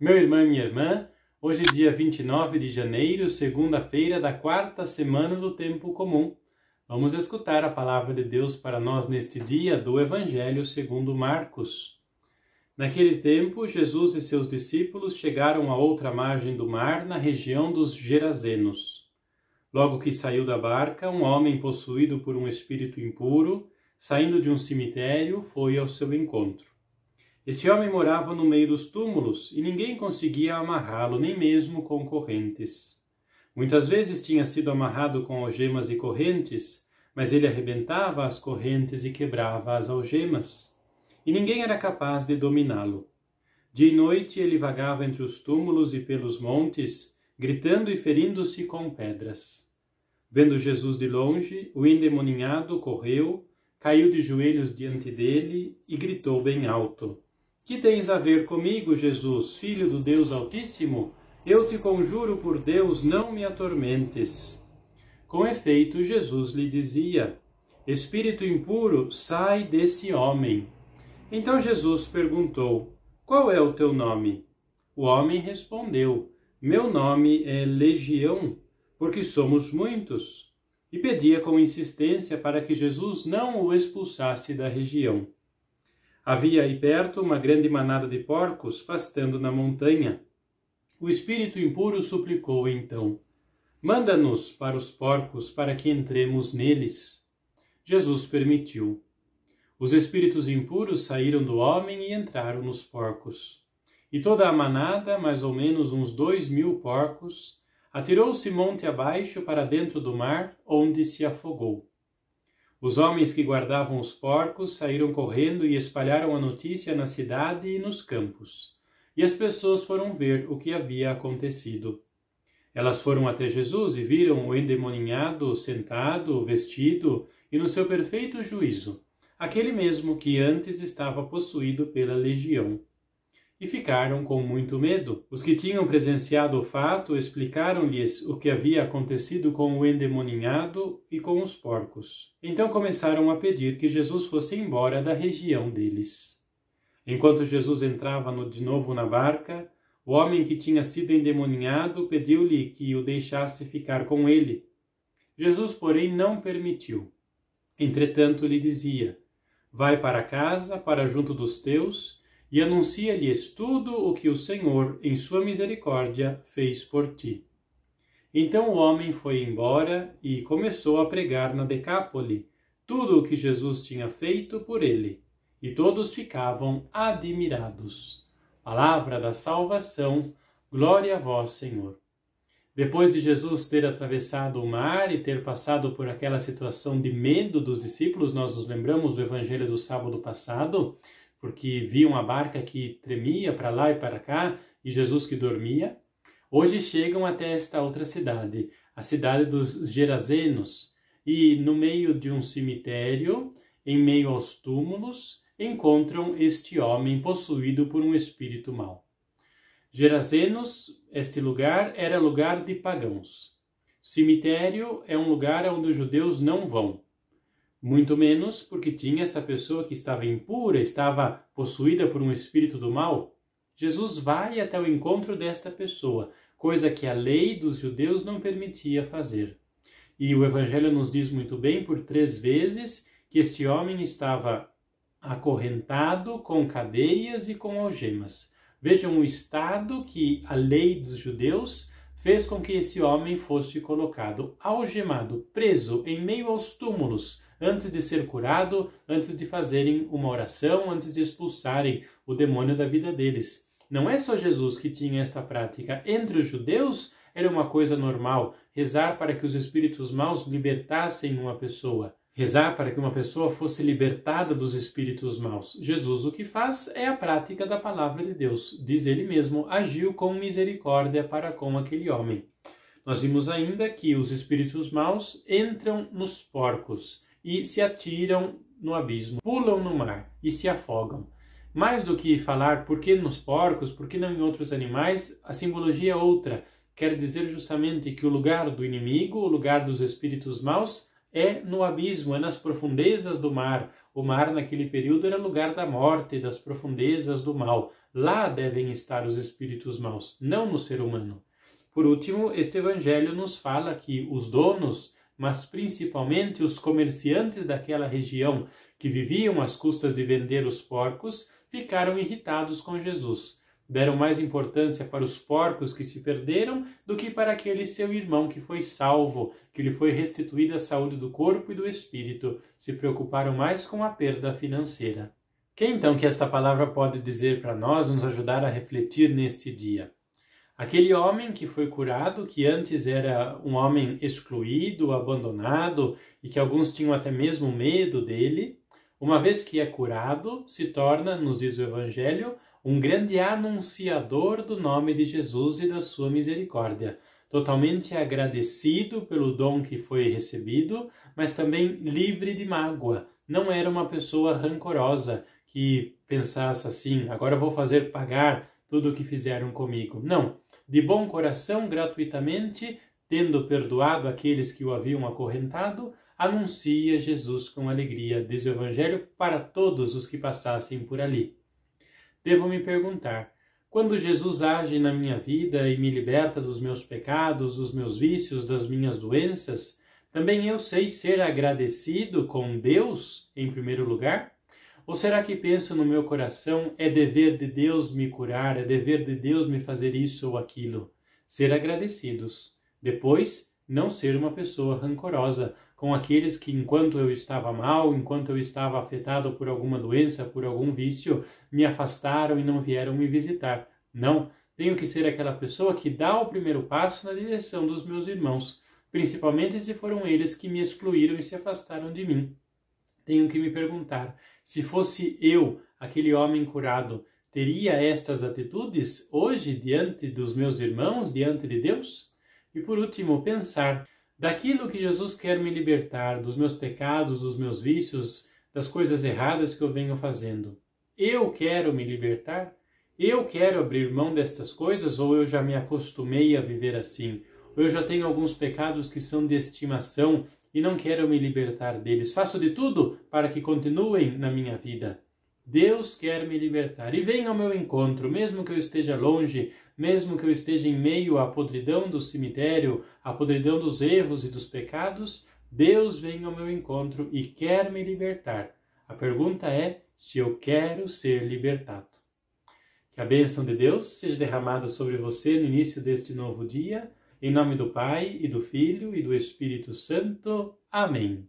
Meu irmão e minha irmã, hoje dia 29 de janeiro, segunda-feira da quarta semana do Tempo Comum. Vamos escutar a palavra de Deus para nós neste dia do Evangelho segundo Marcos. Naquele tempo, Jesus e seus discípulos chegaram à outra margem do mar, na região dos Gerazenos. Logo que saiu da barca, um homem possuído por um espírito impuro, saindo de um cemitério, foi ao seu encontro. Esse homem morava no meio dos túmulos e ninguém conseguia amarrá-lo, nem mesmo com correntes. Muitas vezes tinha sido amarrado com algemas e correntes, mas ele arrebentava as correntes e quebrava as algemas. E ninguém era capaz de dominá-lo. Dia e noite ele vagava entre os túmulos e pelos montes, gritando e ferindo-se com pedras. Vendo Jesus de longe, o endemoninhado correu, caiu de joelhos diante dele e gritou bem alto: "Que tens a ver comigo, Jesus, Filho do Deus Altíssimo? Eu te conjuro por Deus, não me atormentes." Com efeito, Jesus lhe dizia: "Espírito impuro, sai desse homem." Então Jesus perguntou: "Qual é o teu nome?" O homem respondeu: "Meu nome é Legião, porque somos muitos." E pedia com insistência para que Jesus não o expulsasse da região. Havia aí perto uma grande manada de porcos pastando na montanha. O espírito impuro suplicou então: "Manda-nos para os porcos para que entremos neles." Jesus permitiu. Os espíritos impuros saíram do homem e entraram nos porcos. E toda a manada, mais ou menos uns 2.000 porcos, atirou-se monte abaixo para dentro do mar, onde se afogou. Os homens que guardavam os porcos saíram correndo e espalharam a notícia na cidade e nos campos. E as pessoas foram ver o que havia acontecido. Elas foram até Jesus e viram o endemoninhado sentado, vestido e no seu perfeito juízo, aquele mesmo que antes estava possuído pela legião. E ficaram com muito medo. Os que tinham presenciado o fato explicaram-lhes o que havia acontecido com o endemoninhado e com os porcos. Então começaram a pedir que Jesus fosse embora da região deles. Enquanto Jesus entrava de novo na barca, o homem que tinha sido endemoninhado pediu-lhe que o deixasse ficar com ele. Jesus, porém, não permitiu. Entretanto, lhe dizia: "Vai para casa, para junto dos teus, e anuncia-lhes tudo o que o Senhor, em sua misericórdia, fez por ti." Então o homem foi embora e começou a pregar na Decápole tudo o que Jesus tinha feito por ele, e todos ficavam admirados. Palavra da salvação, glória a vós, Senhor. Depois de Jesus ter atravessado o mar e ter passado por aquela situação de medo dos discípulos, nós nos lembramos do Evangelho do sábado passado, porque viam a barca que tremia para lá e para cá, e Jesus que dormia. Hoje chegam até esta outra cidade, a cidade dos Gerazenos, e no meio de um cemitério, em meio aos túmulos, encontram este homem possuído por um espírito mau. Gerazenos, este lugar, era lugar de pagãos. Cemitério é um lugar onde os judeus não vão. Muito menos porque tinha essa pessoa que estava impura, estava possuída por um espírito do mal. Jesus vai até o encontro desta pessoa, coisa que a lei dos judeus não permitia fazer. E o Evangelho nos diz muito bem, por 3 vezes, que este homem estava acorrentado com cadeias e com algemas. Vejam o estado que a lei dos judeus fez com que esse homem fosse colocado, algemado, preso em meio aos túmulos, antes de ser curado, antes de fazerem uma oração, antes de expulsarem o demônio da vida deles. Não é só Jesus que tinha essa prática. Entre os judeus era uma coisa normal, rezar para que os espíritos maus libertassem uma pessoa. Rezar para que uma pessoa fosse libertada dos espíritos maus. Jesus o que faz é a prática da palavra de Deus. Diz ele mesmo, agiu com misericórdia para com aquele homem. Nós vimos ainda que os espíritos maus entram nos porcos e se atiram no abismo, pulam no mar e se afogam. Mais do que falar por que nos porcos, por que não em outros animais, a simbologia é outra. Quer dizer justamente que o lugar do inimigo, o lugar dos espíritos maus, é no abismo, é nas profundezas do mar. O mar naquele período era lugar da morte, das profundezas do mal. Lá devem estar os espíritos maus, não no ser humano. Por último, este evangelho nos fala que os donos, mas principalmente os comerciantes daquela região que viviam às custas de vender os porcos, ficaram irritados com Jesus. Deram mais importância para os porcos que se perderam do que para aquele seu irmão que foi salvo, que lhe foi restituída a saúde do corpo e do espírito. Se preocuparam mais com a perda financeira. O que então que esta palavra pode dizer para nós, nos ajudar a refletir neste dia? Aquele homem que foi curado, que antes era um homem excluído, abandonado e que alguns tinham até mesmo medo dele, uma vez que é curado, se torna, nos diz o Evangelho, um grande anunciador do nome de Jesus e da sua misericórdia, totalmente agradecido pelo dom que foi recebido, mas também livre de mágoa. Não era uma pessoa rancorosa que pensasse assim, agora vou fazer pagar tudo o que fizeram comigo. Não, de bom coração, gratuitamente, tendo perdoado aqueles que o haviam acorrentado, anuncia Jesus com alegria, diz o Evangelho, para todos os que passassem por ali. Devo me perguntar, quando Jesus age na minha vida e me liberta dos meus pecados, dos meus vícios, das minhas doenças, também eu sei ser agradecido com Deus, em primeiro lugar? Ou será que penso no meu coração, é dever de Deus me curar, é dever de Deus me fazer isso ou aquilo? Ser agradecidos. Depois, não ser uma pessoa rancorosa com aqueles que, enquanto eu estava mal, enquanto eu estava afetado por alguma doença, por algum vício, me afastaram e não vieram me visitar. Não, tenho que ser aquela pessoa que dá o primeiro passo na direção dos meus irmãos, principalmente se foram eles que me excluíram e se afastaram de mim. Tenho que me perguntar, se fosse eu, aquele homem curado, teria estas atitudes hoje diante dos meus irmãos, diante de Deus? E por último, pensar, daquilo que Jesus quer me libertar, dos meus pecados, dos meus vícios, das coisas erradas que eu venho fazendo. Eu quero me libertar? Eu quero abrir mão destas coisas ou eu já me acostumei a viver assim? Ou eu já tenho alguns pecados que são de estimação e não quero me libertar deles? Faço de tudo para que continuem na minha vida. Deus quer me libertar e vem ao meu encontro, mesmo que eu esteja longe, mesmo que eu esteja em meio à podridão do cemitério, à podridão dos erros e dos pecados, Deus vem ao meu encontro e quer me libertar. A pergunta é se eu quero ser libertado. Que a bênção de Deus seja derramada sobre você no início deste novo dia, em nome do Pai, e do Filho, e do Espírito Santo. Amém.